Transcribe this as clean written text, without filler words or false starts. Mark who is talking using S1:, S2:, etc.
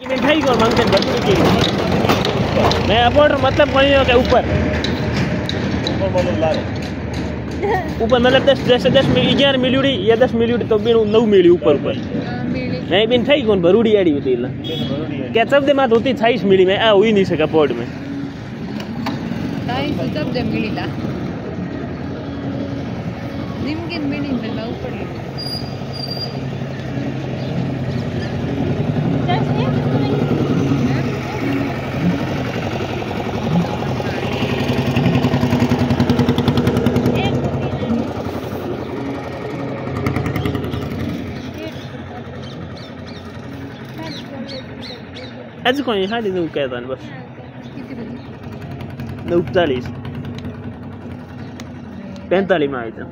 S1: मिठाई कौन मांगते हैं भरपूर की? मैं अपोर्डर मतलब कोई के ऊपर मतलब ला रहे ऊपर मतलब 10 जैसे 10 में 11 मिलियडी या 10 मिलियडी तो बिन 9 मिली ऊपर नहीं बिन खाई कौन भरूडी आड़ी होती है क्या सब दे मात होती 26 मिली में आ हुई नहीं सका पोर्ट में
S2: ताई सब दे मिली ला निम्न मिली में ना ऊपर आज कौन है हादी नौ कहता है बस 9:40 45 में आई था